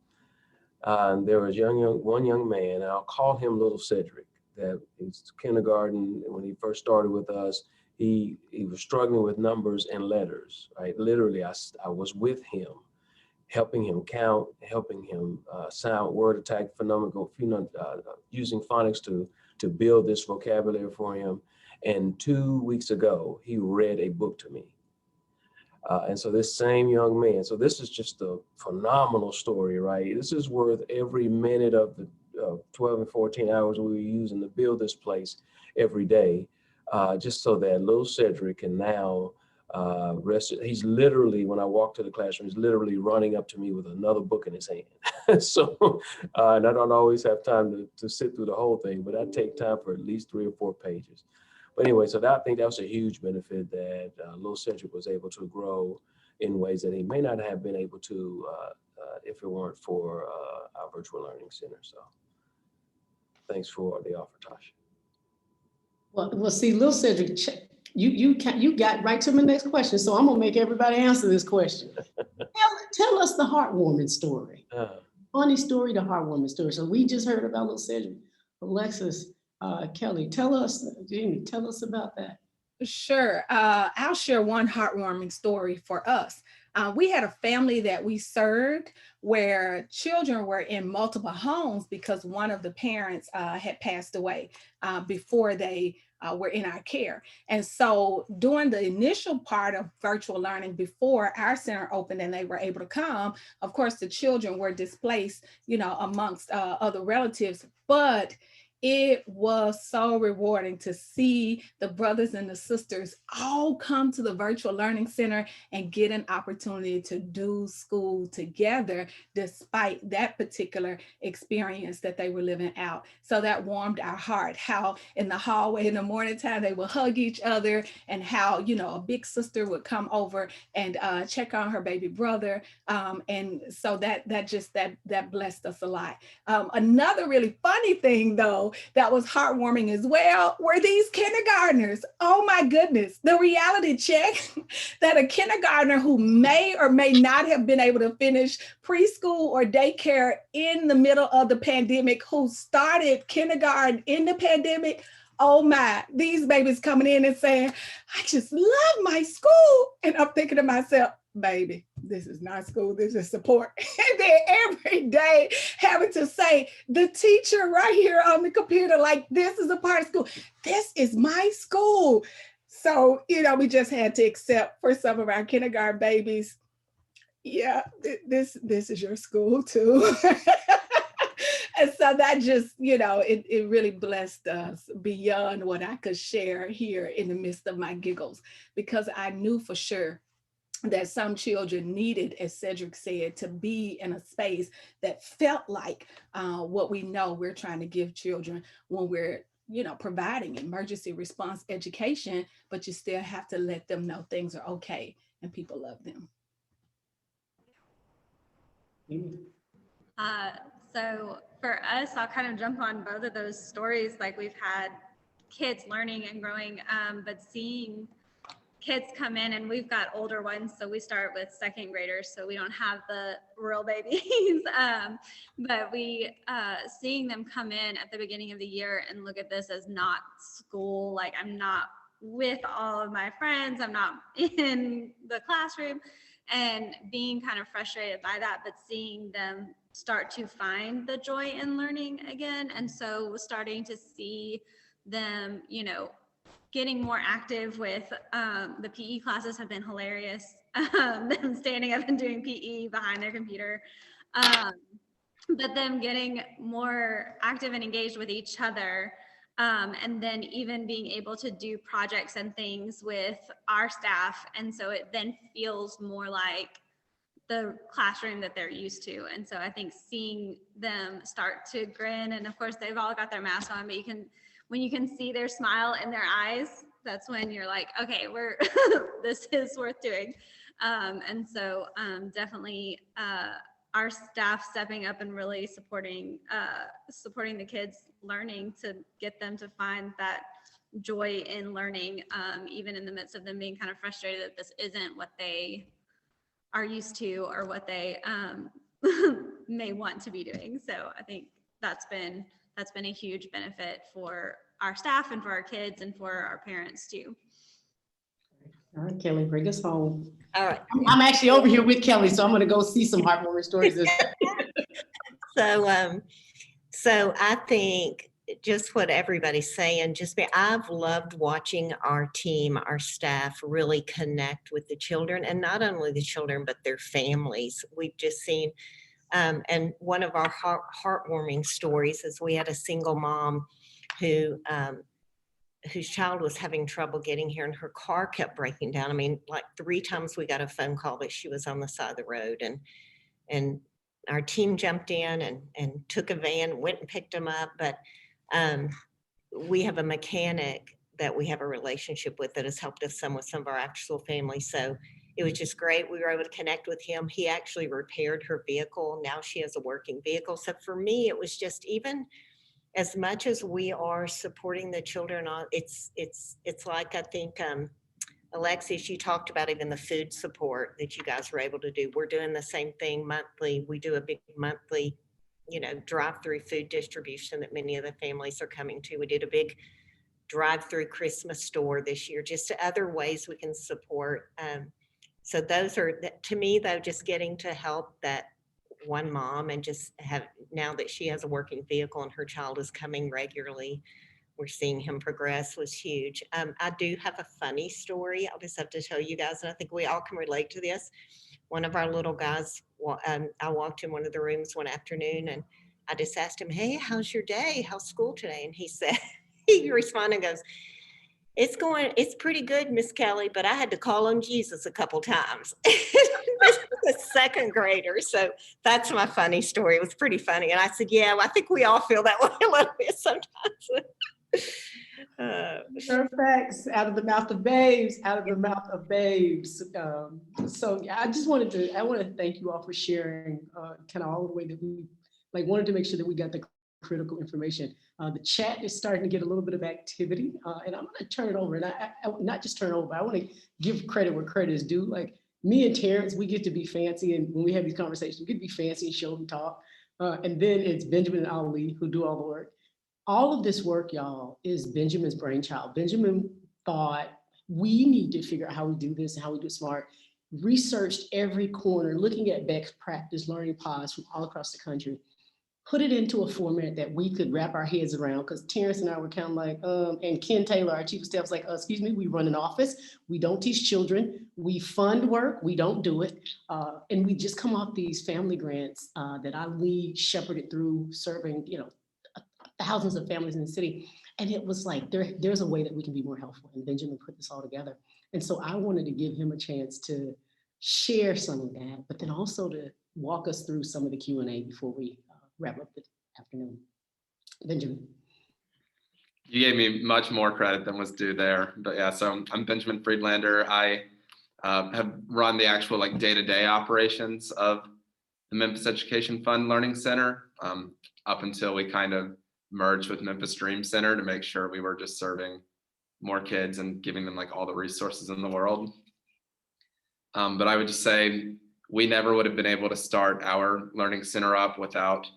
There was one young man, and I'll call him Little Cedric, that is kindergarten. When he first started with us, he was struggling with numbers and letters, right? Literally, I was with him, helping him count, helping him sound, word attack, using phonics to build this vocabulary for him. And 2 weeks ago, he read a book to me. And so this same young man, so this is just a phenomenal story, right? This is worth every minute of the 12 and 14 hours we were using to build this place every day, just so that little Cedric can now rest. He's literally, when I walk to the classroom, he's literally running up to me with another book in his hand. So, and I don't always have time to sit through the whole thing, but I take time for at least 3 or 4 pages. But anyway, so I think that was a huge benefit that little Cedric was able to grow in ways that he may not have been able to if it weren't for our virtual learning center. So thanks for the offer, Tasha. Well, see, little Cedric, you got right to my next question, so I'm gonna make everybody answer this question. Tell us the heartwarming story. Funny story, the heartwarming story. So we just heard about little Cedric. Alexis, Kelly, Jamie, tell us about that. Sure. I'll share one heartwarming story for us. We had a family that we served where children were in multiple homes because one of the parents had passed away before they were in our care. And so during the initial part of virtual learning, before our center opened and they were able to come, of course, the children were displaced, amongst other relatives, but it was so rewarding to see the brothers and the sisters all come to the virtual learning center and get an opportunity to do school together, despite that particular experience that they were living out. So that warmed our heart, how in the hallway in the morning time, they would hug each other, and how, a big sister would come over and check on her baby brother. And so that blessed us a lot. Another really funny thing though, that was heartwarming as well, were these kindergartners. Oh my goodness, the reality check that a kindergartner who may or may not have been able to finish preschool or daycare in the middle of the pandemic, who started kindergarten in the pandemic. Oh my, these babies coming in and saying, I just love my school. And I'm thinking to myself, baby, this is not school, this is support. And then every day having to say, the teacher right here on the computer, like, this is a part of school. This is my school. So, we just had to accept for some of our kindergarten babies, yeah, this is your school too. And so that just, it really blessed us beyond what I could share here in the midst of my giggles, because I knew for sure that some children needed, as Cedric said, to be in a space that felt like what we know we're trying to give children when we're, providing emergency response education, but you still have to let them know things are okay and people love them. So for us, I'll kind of jump on both of those stories. Like, we've had kids learning and growing, but seeing kids come in, and we've got older ones, so we start with second graders, so we don't have the real babies. But we seeing them come in at the beginning of the year and look at this as not school, like, I'm not with all of my friends, I'm not in the classroom, and being kind of frustrated by that, but seeing them start to find the joy in learning again. And so starting to see them, getting more active with the PE classes have been hilarious. Them standing up and doing PE behind their computer, but them getting more active and engaged with each other. And then even being able to do projects and things with our staff. And so it then feels more like the classroom that they're used to. And so I think seeing them start to grin, and of course they've all got their masks on, but when you can see their smile in their eyes, that's when you're like, okay, this is worth doing. And so definitely our staff stepping up and really supporting the kids learning to get them to find that joy in learning, even in the midst of them being kind of frustrated that this isn't what they are used to or what they may want to be doing. So I think that's been a huge benefit for our staff and for our kids and for our parents too. All right, Kelly, bring us home. All right. I'm actually over here with Kelly, so I'm going to go see some heartwarming stories. So I think just what everybody's saying, I've loved watching our team, our staff really connect with the children, and not only the children, but their families. We've just seen, and one of our heartwarming stories is we had a single mom who, whose child was having trouble getting here and her car kept breaking down. I mean, like 3 times we got a phone call that she was on the side of the road, and our team jumped in and took a van, went and picked them up. But we have a mechanic that we have a relationship with that has helped us some with some of our actual family. So it was just great. We were able to connect with him. He actually repaired her vehicle. Now she has a working vehicle. So for me, it was just, even as much as we are supporting the children, it's like, I think, Alexis, you talked about even the food support that you guys were able to do. We're doing the same thing monthly. We do a big monthly, drive-through food distribution that many of the families are coming to. We did a big drive-through Christmas store this year, just other ways we can support. So those are, to me though, just getting to help that one mom and just have, now that she has a working vehicle and her child is coming regularly, we're seeing him progress, was huge. I do have a funny story. I'll just have to tell you guys, and I think we all can relate to this. One of our little guys, I walked in one of the rooms one afternoon and I just asked him, "Hey, how's your day? How's school today?" And he said, he responded and goes, "It's pretty good, Miss Kelly, but I had to call on Jesus a couple times." This was a second grader. So that's my funny story. It was pretty funny. And I said, yeah, I think we all feel that way a little bit sometimes. Facts out of the mouth of babes, out of the mouth of babes. So yeah, I want to thank you all for sharing kind of all the way that we wanted to make sure that we got the critical information. The chat is starting to get a little bit of activity, and I'm going to turn it over. And I not just turn it over, I want to give credit where credit is due. Like me and Terrence, we get to be fancy, and when we have these conversations, we get to be fancy and show and talk. And then it's Benjamin and Ali who do all the work. All of this work, y'all, is Benjamin's brainchild. Benjamin thought, we need to figure out how we do this and how we do it smart. Researched every corner, looking at best practice learning pods from all across the country, put it into a format that we could wrap our heads around, because Terrence and I were kind of like, and Ken Taylor, our chief of staff, was like, excuse me, we run an office, we don't teach children, we fund work, we don't do it. And we just come off these family grants that Ali shepherded through, serving, thousands of families in the city. And it was like, there's a way that we can be more helpful. And Benjamin put this all together. And so I wanted to give him a chance to share some of that, but then also to walk us through some of the Q&A before we wrap up the afternoon. Benjamin. You gave me much more credit than was due there. But yeah, so I'm Benjamin Friedlander. I have run the actual day-to-day operations of the Memphis Education Fund Learning Center up until we kind of merged with Memphis Dream Center to make sure we were just serving more kids and giving them all the resources in the world. But I would just say we never would have been able to start our learning center up without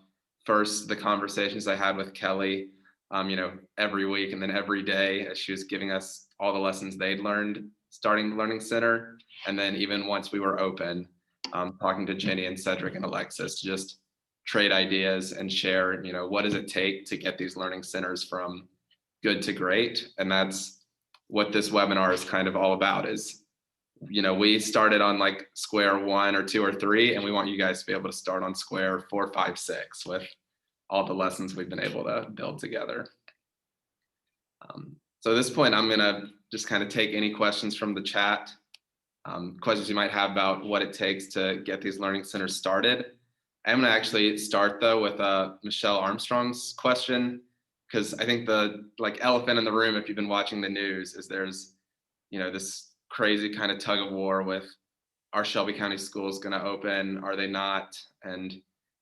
first the conversations I had with Kelly, every week and then every day as she was giving us all the lessons they'd learned starting the learning center. And then even once we were open, talking to Jenny and Cedric and Alexis to just trade ideas and share, what does it take to get these learning centers from good to great? And that's what this webinar is kind of all about is, we started on square 1 or 2 or 3, and we want you guys to be able to start on square 4, 5, 6 with all the lessons we've been able to build together. So at this point, I'm gonna just kind of take any questions from the chat, questions you might have about what it takes to get these learning centers started. I'm gonna actually start though with Michelle Armstrong's question, because I think the elephant in the room, if you've been watching the news, is there's this crazy kind of tug of war with are Shelby County schools going to open? Are they not? And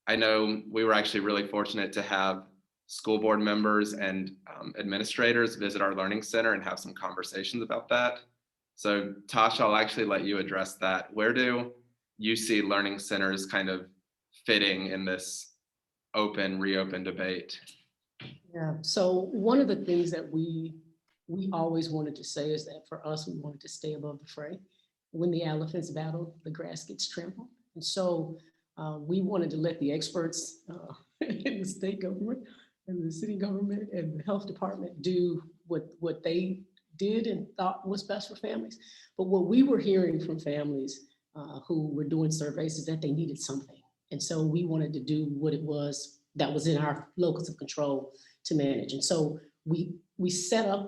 I know we were actually really fortunate to have school board members and administrators visit our learning center and have some conversations about that. So Tasha, I'll actually let you address that. Where do you see learning centers kind of fitting in this reopen debate? Yeah, so one of the things that we always wanted to say is that for us, we wanted to stay above the fray. When the elephants battle, the grass gets trampled. And so we wanted to let the experts in the state government and the city government and the health department do what they did and thought was best for families. But what we were hearing from families who were doing surveys is that they needed something. And so we wanted to do what it was that was in our locus of control to manage. And so we set up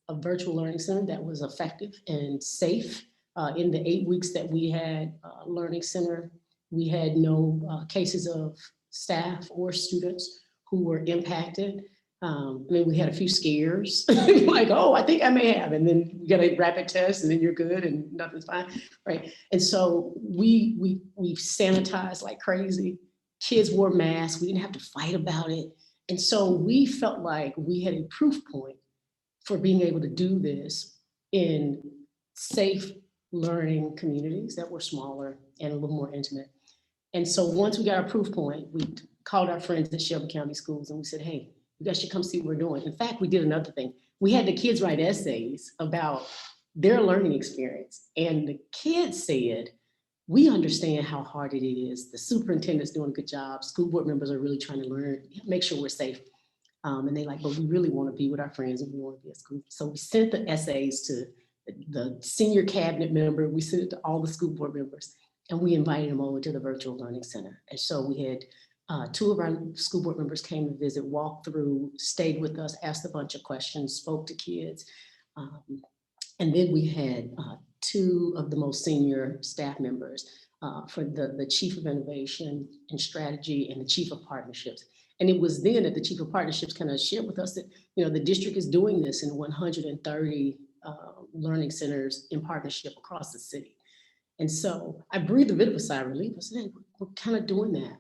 a virtual learning center that was effective and safe. In the 8 weeks that we had learning center, we had no cases of staff or students who were impacted. I mean, we had a few scares, like, oh, I think I may have, and then you get a rapid test, and then you're good, and nothing's fine, right? And so we sanitized like crazy. Kids wore masks. We didn't have to fight about it, and so we felt like we had a proof point for being able to do this in safe learning communities that were smaller and a little more intimate. And so once we got our proof point, we called our friends at Shelby County Schools and we said, hey, you guys should come see what we're doing. In fact, we did another thing. We had the kids write essays about their learning experience. And the kids said, we understand how hard it is. The superintendent's doing a good job. School board members are really trying to learn, make sure we're safe. And they like, but we really want to be with our friends and we want to be at school. So we sent the essays to the senior cabinet member. We sent it to all the school board members and we invited them over to the virtual learning center. And so we had 2 of our school board members came to visit, walked through, stayed with us, asked a bunch of questions, spoke to kids. And then we had 2 of the most senior staff members for the chief of innovation and strategy and the chief of partnerships. And it was then that the chief of partnerships kind of shared with us that, you know, the district is doing this in 130 learning centers in partnership across the city. And so I breathed a bit of a sigh of relief. I said, hey, we're kind of doing that.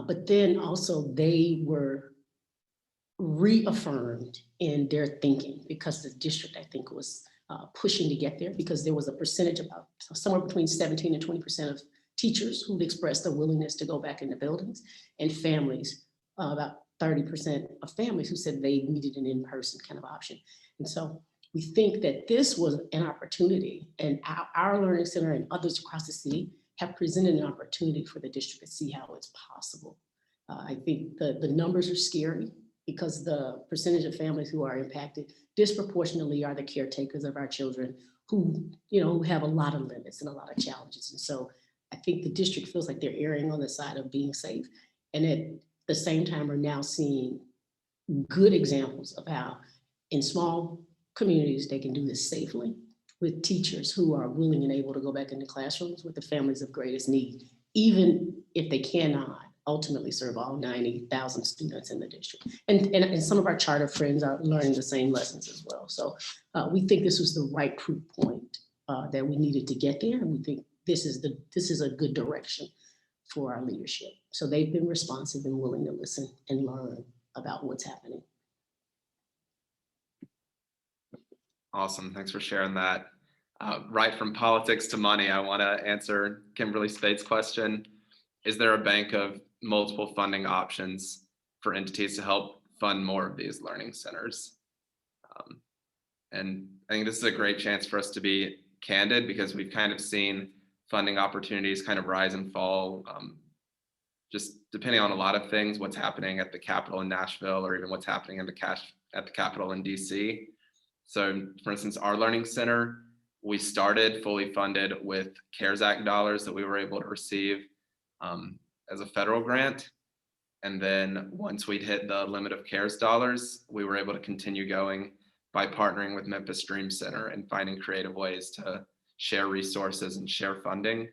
But then also they were reaffirmed in their thinking because the district, I think, was pushing to get there because there was a percentage about somewhere between 17 and 20% of teachers who'd expressed a willingness to go back into buildings, and families, about 30% of families who said they needed an in-person kind of option. And so we think that this was an opportunity, and our learning center and others across the city have presented an opportunity for the district to see how it's possible. I think the numbers are scary because the percentage of families who are impacted disproportionately are the caretakers of our children who, you know, who have a lot of limits and a lot of challenges. And so I think the district feels like they're erring on the side of being safe. And at the same time, we're now seeing good examples of how in small communities, they can do this safely with teachers who are willing and able to go back into classrooms with the families of greatest need, even if they cannot ultimately serve all 90,000 students in the district. And some of our charter friends are learning the same lessons as well. So we think this was the right proof point that we needed to get there. And we think this is a good direction for our leadership. So they've been responsive and willing to listen and learn about what's happening. Awesome. Thanks for sharing that. Right from politics to money, I want to answer Kimberly Spate's question. Is there a bank of multiple funding options for entities to help fund more of these learning centers? And I think this is a great chance for us to be candid because we've kind of seen funding opportunities kind of rise and fall, just depending on a lot of things, what's happening at the Capitol in Nashville or even what's happening at the Capitol in DC. So for instance, our learning center, we started fully funded with CARES Act dollars that we were able to receive as a federal grant. And then once we'd hit the limit of CARES dollars, we were able to continue going by partnering with Memphis Dream Center and finding creative ways to share resources and share funding.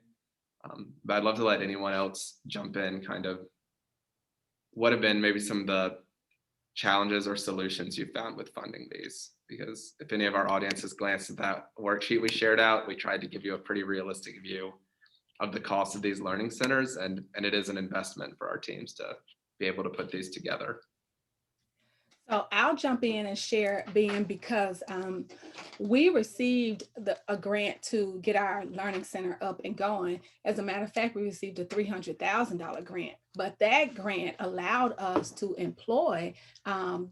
But I'd love to let anyone else jump in, kind of what have been maybe some of the challenges or solutions you found with funding these. Because if any of our audience has glanced at that worksheet we shared out, we tried to give you a pretty realistic view of the cost of these learning centers, and it is an investment for our teams to be able to put these together. So I'll jump in and share, Ben, because we received a grant to get our learning center up and going. As a matter of fact, we received a $300,000 grant, but that grant allowed us to employ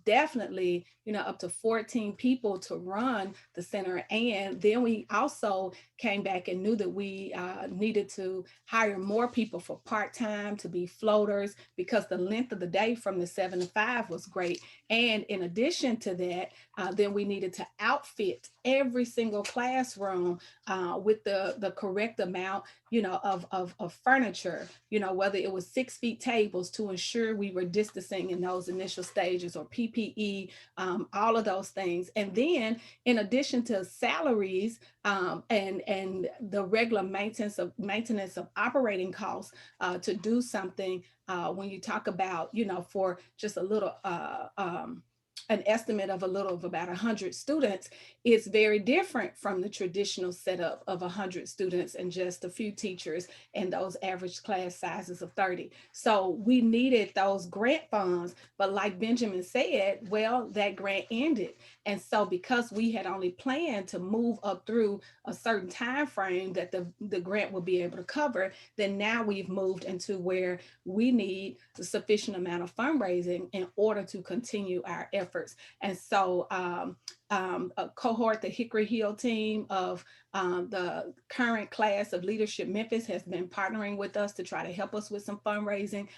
definitely, up to 14 people to run the center. And then we also came back and knew that we needed to hire more people for part-time to be floaters, because the length of the day from the 7 to 5 was great. And in addition to that, then we needed to outfit every single classroom with the correct amount, of furniture, whether it was 6 feet tables to ensure we were distancing in those initial stages, or PPE, all of those things. And then in addition to salaries and the regular maintenance of operating costs to do something, when you talk about, for just a little, an estimate of about 100 students, it's very different from the traditional setup of 100 students and just a few teachers and those average class sizes of 30. So we needed those grant funds, but like Benjamin said, well, that grant ended. And so because we had only planned to move up through a certain time frame that the grant will be able to cover, then now we've moved into where we need the sufficient amount of fundraising in order to continue our efforts. And so a cohort, the Hickory Hill team of the current class of Leadership Memphis, has been partnering with us to try to help us with some fundraising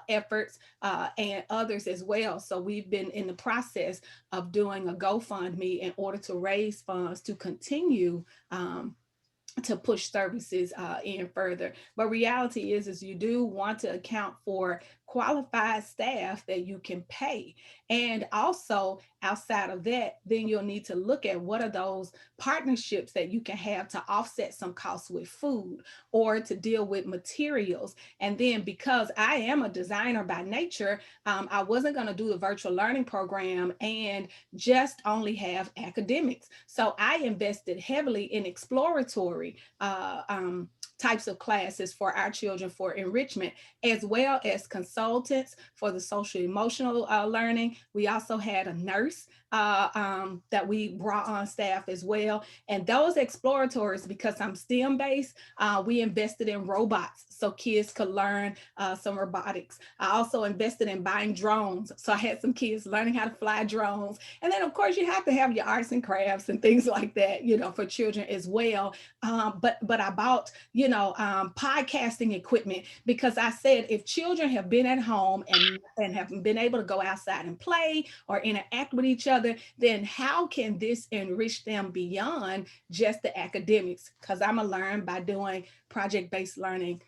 efforts, and others as well. So we've been in the process of doing a GoFundMe in order to raise funds to continue to push services in further. But reality is you do want to account for qualified staff that you can pay. And also outside of that, then you'll need to look at what are those partnerships that you can have to offset some costs with food or to deal with materials. And then because I am a designer by nature, I wasn't going to do the virtual learning program and just only have academics. So I invested heavily in exploratory types of classes for our children for enrichment, as well as consultants for the social emotional learning. We also had a nurse that we brought on staff as well. And those exploratories, because I'm STEM based, we invested in robots so kids could learn some robotics. I also invested in buying drones. So I had some kids learning how to fly drones. And then of course you have to have your arts and crafts and things like that, for children as well. But I bought, podcasting equipment, because I said, if children have been at home and haven't been able to go outside and play or interact with each other, then how can this enrich them beyond just the academics? Because I'm a learn by doing project-based learning,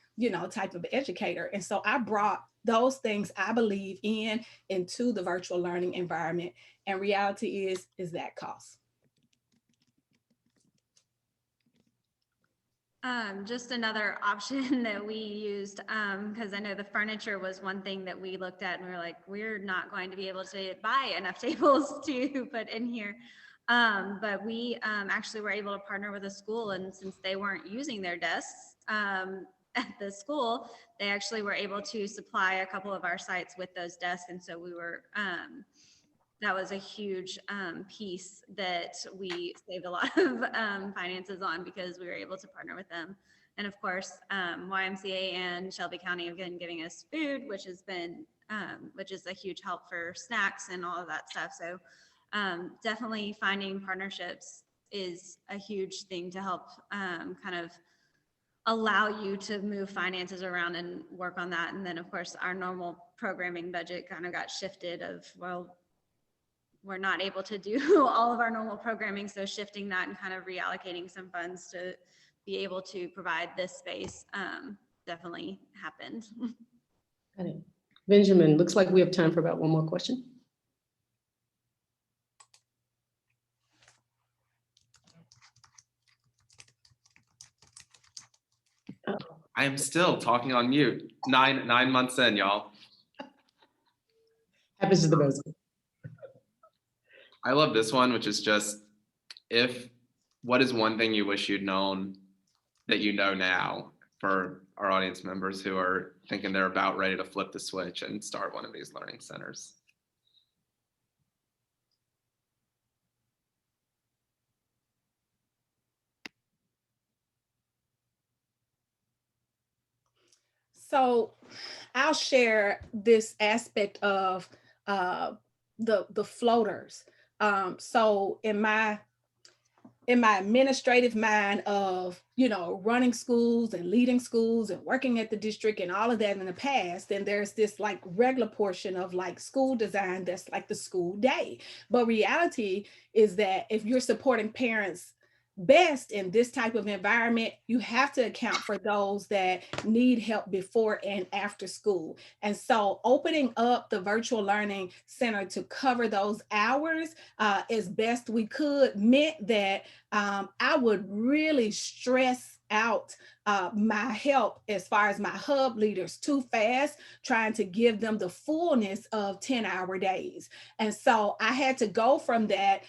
type of educator. And so I brought those things I believe into the virtual learning environment. And reality is that cost. Just another option that we used, because I know the furniture was one thing that we looked at and we were like, we're not going to be able to buy enough tables to put in here. But we actually were able to partner with a school, and since they weren't using their desks at the school, they actually were able to supply a couple of our sites with those desks. And so we were, that was a huge piece that we saved a lot of finances on, because we were able to partner with them. And of course, YMCA and Shelby County have been giving us food, which has been, which is a huge help for snacks and all of that stuff. So definitely finding partnerships is a huge thing to help kind of allow you to move finances around and work on that. And then of course, our normal programming budget kind of got shifted of, well, we're not able to do all of our normal programming. So shifting that and kind of reallocating some funds to be able to provide this space definitely happened. Got it. Benjamin, looks like we have time for about one more question. I am still talking on mute. Nine months in, y'all. Happens to the best. I love this one, which is just what is one thing you wish you'd known that you know now, for our audience members who are thinking they're about ready to flip the switch and start one of these learning centers? So I'll share this aspect of the floaters. So in my administrative mind of, you know, running schools and leading schools and working at the district and all of that in the past, and there's this like regular portion of like school design that's like the school day. But reality is that if you're supporting parents best in this type of environment, you have to account for those that need help before and after school. And so opening up the virtual learning center to cover those hours as best we could meant that I would really stress out my help as far as my hub leaders too fast, trying to give them the fullness of 10-hour days. And so I had to go from that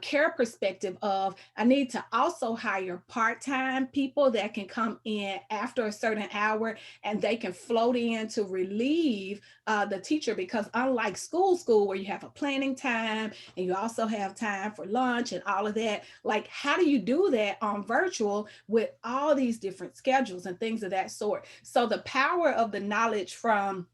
care perspective of I need to also hire part-time people that can come in after a certain hour and they can float in to relieve the teacher, because unlike school where you have a planning time and you also have time for lunch and all of that, like how do you do that on virtual with all these different schedules and things of that sort? So the power of the knowledge from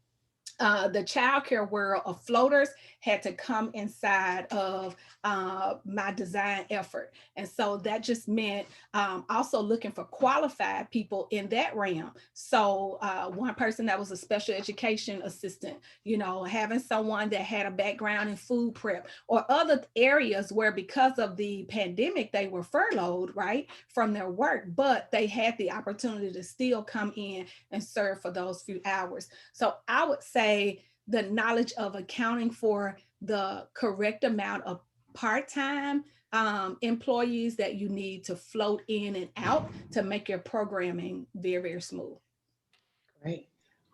the childcare world of floaters had to come inside of my design effort. And so that just meant also looking for qualified people in that realm. So one person that was a special education assistant, you know, having someone that had a background in food prep or other areas where because of the pandemic, they were furloughed, right, from their work, but they had the opportunity to still come in and serve for those few hours. So I would say the knowledge of accounting for the correct amount of part-time employees that you need to float in and out to make your programming very, very smooth. Great.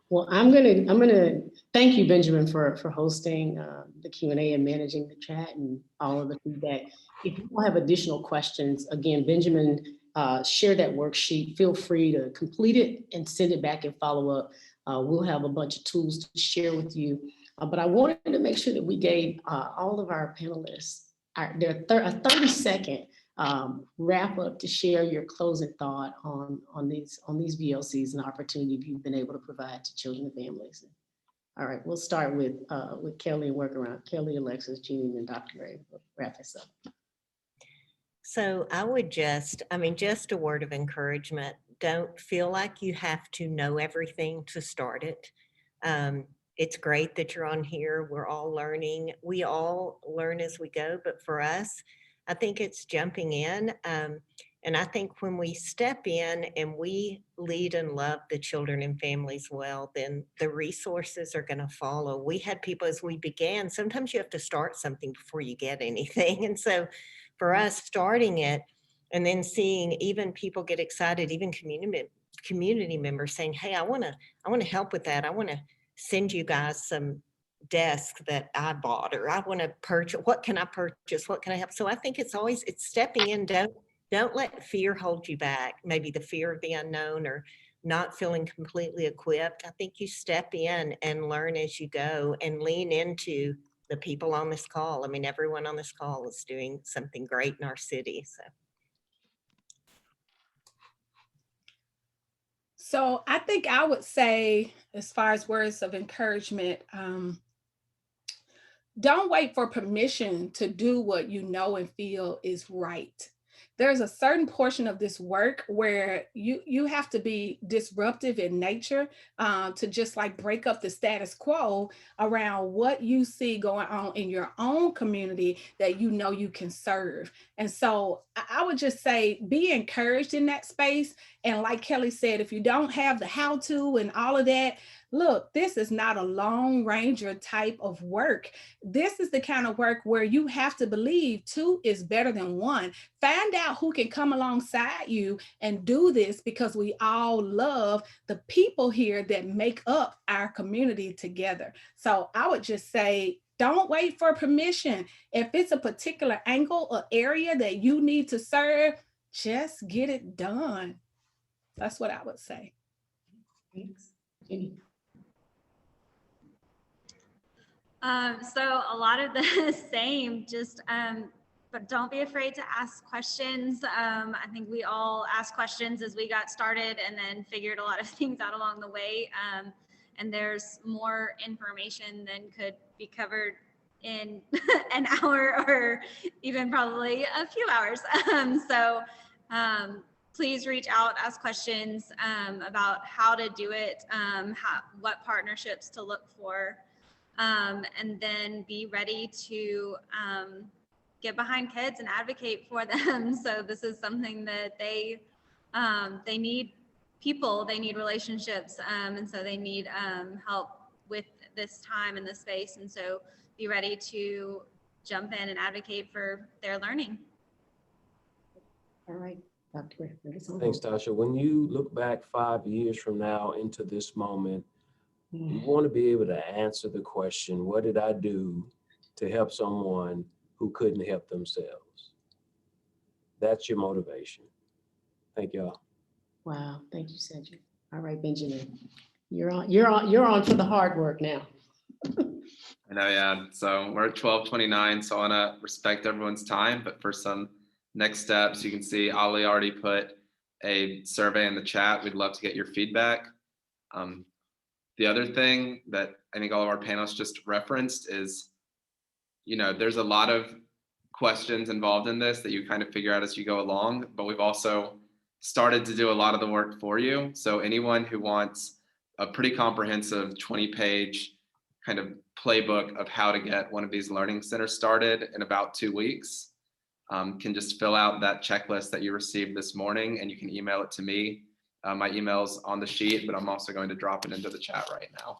Well, I'm gonna thank you, Benjamin, for hosting the Q&A and managing the chat and all of the feedback. If you have additional questions, again, Benjamin shared that worksheet. Feel free to complete it and send it back and follow up. We'll have a bunch of tools to share with you. But I wanted to make sure that we gave all of our panelists a 30-second wrap up to share your closing thought on these VLCs and the opportunity you've been able to provide to children and families. All right, we'll start with Kelly and work around Kelly, Alexis, Jeannie, and Dr. Gray. We'll wrap this up. So I would just a word of encouragement. Don't feel like you have to know everything to start it. It's great that you're on here. We're all learning. We all learn as we go. But for us, I think it's jumping in. And I think when we step in and we lead and love the children and families well, then the resources are going to follow. We had people as we began, sometimes you have to start something before you get anything. And so for us, starting it and then seeing even people get excited, even community members saying, hey, I want to help with that. I want to send you guys some desks that I bought, or I want to purchase. What can I purchase? What can I help? So I think it's stepping in. Don't let fear hold you back. Maybe the fear of the unknown or not feeling completely equipped. I think you step in and learn as you go and lean into the people on this call. I mean, everyone on this call is doing something great in our city. So I think I would say, as far as words of encouragement, don't wait for permission to do what you know and feel is right. There's a certain portion of this work where you have to be disruptive in nature to just like break up the status quo around what you see going on in your own community that you know you can serve. And so I would just say be encouraged in that space. And like Kelly said, if you don't have the how to and all of that, look, this is not a Lone Ranger type of work. This is the kind of work where you have to believe two is better than one. Find out who can come alongside you and do this, because we all love the people here that make up our community together. So I would just say, Don't wait for permission. If it's a particular angle or area that you need to serve, just get it done. That's what I would say. Thanks. Jenny. So a lot of the same, just, but don't be afraid to ask questions. I think we all asked questions as we got started and then figured a lot of things out along the way. And there's more information than could be covered in an hour or even probably a few hours. Please reach out, ask questions about how to do it, what partnerships to look for. And then be ready to get behind kids and advocate for them. So this is something that they need people, they need relationships, and so they need help with this time and this space. And so be ready to jump in and advocate for their learning. All right, Dr. Thanks, Tasha. When you look back 5 years from now into this moment, you want to be able to answer the question, what did I do to help someone who couldn't help themselves? That's your motivation. Thank y'all. Wow, thank you, Cedric. All right, Benjamin, you're on for the hard work now. I know, yeah. So we're at 12:29, so I want to respect everyone's time, but for some next steps, you can see Ali already put a survey in the chat. We'd love to get your feedback. The other thing that I think all of our panelists just referenced is, there's a lot of questions involved in this that you kind of figure out as you go along, but we've also started to do a lot of the work for you. So anyone who wants a pretty comprehensive 20-page kind of playbook of how to get one of these learning centers started in about 2 weeks, can just fill out that checklist that you received this morning, and you can email it to me. My email's on the sheet, but I'm also going to drop it into the chat right now.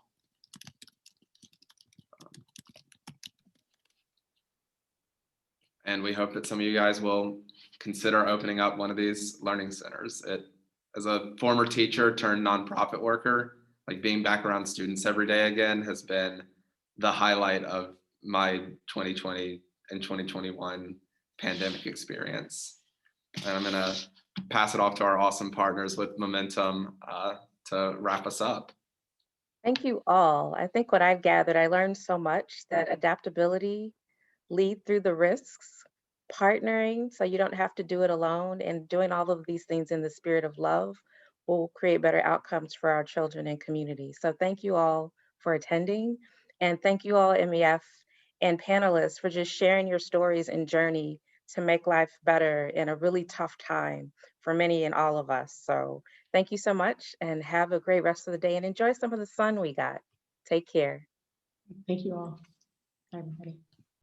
And we hope that some of you guys will consider opening up one of these learning centers. As a former teacher turned nonprofit worker, like being back around students every day again has been the highlight of my 2020 and 2021 pandemic experience. And I'm gonna pass it off to our awesome partners with Momentum to wrap us up. Thank you all. I think what I've gathered, I learned so much that adaptability, lead through the risks, partnering so you don't have to do it alone, and doing all of these things in the spirit of love will create better outcomes for our children and community. So thank you all for attending, and thank you all MEF and panelists for just sharing your stories and journey to make life better in a really tough time for many and all of us. So thank you so much, and have a great rest of the day and enjoy some of the sun we got. Take care. Thank you all. Bye, everybody.